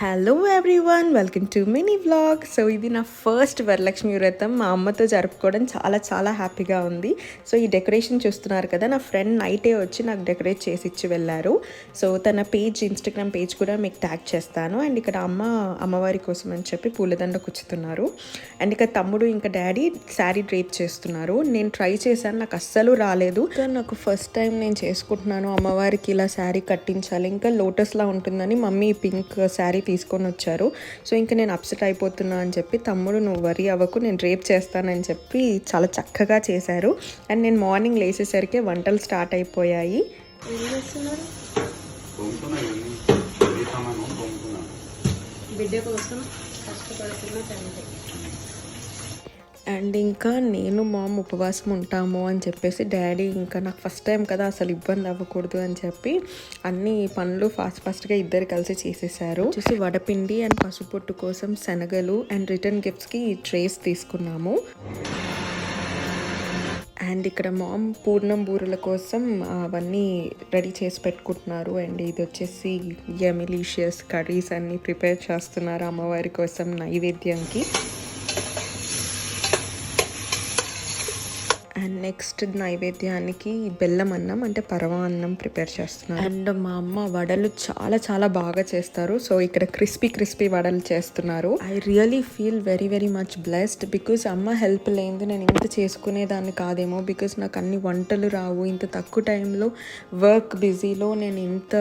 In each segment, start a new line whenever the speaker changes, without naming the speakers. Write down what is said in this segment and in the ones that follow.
Hello everyone, welcome to mini vlog. So ఇది నా first Varalakshmi వ్రతం మా అమ్మతో జరుపుకోవడం చాలా చాలా హ్యాపీగా ఉంది. సో ఈ డెకరేషన్ చూస్తున్నారు కదా, నా ఫ్రెండ్ నైటే వచ్చి నాకు డెకరేట్ చేసి ఇచ్చి వెళ్ళారు. సో తన పేజ్, ఇన్స్టాగ్రామ్ పేజ్ కూడా మీకు ట్యాగ్ చేస్తాను. అండ్ ఇక్కడ అమ్మవారి కోసం అని చెప్పి పూలదండ కుచ్చుతున్నారు. అండ్ ఇక్కడ తమ్ముడు ఇంకా డాడీ శారీ డ్రేప్ చేస్తున్నారు. నేను ట్రై చేశాను, నాకు అస్సలు రాలేదు. నాకు ఫస్ట్ టైం నేను చేసుకుంటున్నాను, అమ్మవారికి ఇలా శారీ కట్టించాలి, ఇంకా లోటస్లా ఉంటుందని మమ్మీ పింక్ శారీ తీసుకొని వచ్చారు. సో ఇంకా నేను అప్సెట్ అయిపోతున్నా అని చెప్పి, తమ్ముడు నువ్వు వరి అవ్వకు, నేను రేప్ చేస్తానని చెప్పి చాలా చక్కగా చేశారు. అండ్ నేను మార్నింగ్ లేచేసరికి వంటలు స్టార్ట్ అయిపోయాయి. బిడ్డ కోసం కష్టపడుతున్న తండ్రి. అండ్ ఇంకా నేను మామ్ ఉపవాసం ఉంటాము అని చెప్పేసి డాడీ ఇంకా నాకు ఫస్ట్ టైం కదా అసలు ఇబ్బంది అవ్వకూడదు అని చెప్పి అన్ని పనులు ఫాస్ట్గా ఇద్దరు కలిసి చేసేసారు. చూసి వడపిండి అండ్ పసుపొట్టు కోసం శనగలు అండ్ రిటర్న్ గిఫ్ట్స్కి ట్రేస్ తీసుకున్నాము. అండ్ ఇక్కడ మామ్ పూర్ణం బూరెల కోసం అవన్నీ రెడీ చేసి పెట్టుకుంటున్నారు. అండ్ ఇది వచ్చేసి యమిలీషియస్ కర్రీస్ అన్నీ ప్రిపేర్ చేస్తున్నారు అమ్మవారి కోసం నైవేద్యంకి. అండ్ నెక్స్ట్ నైవేద్యానికి బెల్లం అన్నం అంటే పరమాన్నం ప్రిపేర్ చేస్తున్నారు. అండ్ మా అమ్మ వడలు చాలా చాలా బాగా చేస్తారు. సో ఇక్కడ క్రిస్పీ వడలు చేస్తున్నారు. I really feel very very much blessed because అమ్మ హెల్ప్ లేదు నేను ఇంత చేసుకునేదాన్ని కాదేమో. బికాజ్ నాకు అన్ని వంటలు రావు, ఇంత తక్కువ టైంలో వర్క్ బిజీలో నేను ఇంత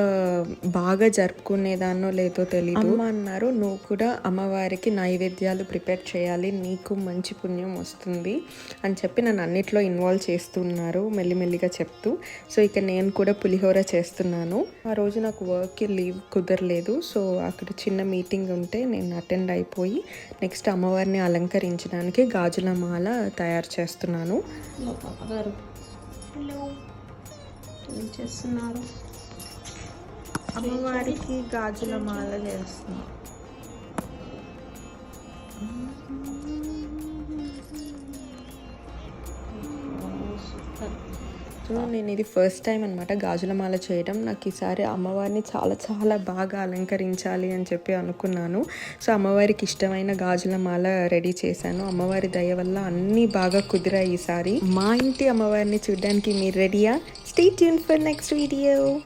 బాగా జరుపుకునేదాన్నో లేదో తెలియదు. అమ్మ అన్నారు, నువ్వు కూడా అమ్మవారికి నైవేద్యాలు ప్రిపేర్ చేయాలి, నీకు మంచి పుణ్యం వస్తుంది అని చెప్పి నన్ను అన్నిట్లో ఇన్వాల్వ్ చేస్తున్నారు మెల్లిమెల్లిగా చెప్తూ. సో ఇక నేను కూడా పులిహోర చేస్తున్నాను. ఆ రోజు నాకు వర్క్కి లీవ్ కుదరలేదు. సో అక్కడ చిన్న మీటింగ్ ఉంటే నేను అటెండ్ అయిపోయి నెక్స్ట్ అమ్మవారిని అలంకరించడానికి గాజుల మాల తయారు చేస్తున్నాను. అమ్మవారికి గాజుల మాల చేస్తున్నాను. నేను ఇది ఫస్ట్ టైం అనమాట గాజుల మాల చేయడం. నాకు ఈసారి అమ్మవారిని చాలా చాలా బాగా అలంకరించాలి అని చెప్పి అనుకున్నాను. సో అమ్మవారికి ఇష్టమైన గాజుల మాల రెడీ చేశాను. అమ్మవారి దయ వల్ల అన్నీ బాగా కుదిరాయి ఈసారి. మా ఇంటి అమ్మవారిని చూడడానికి మీరు రెడీయా? Stay tune for next video.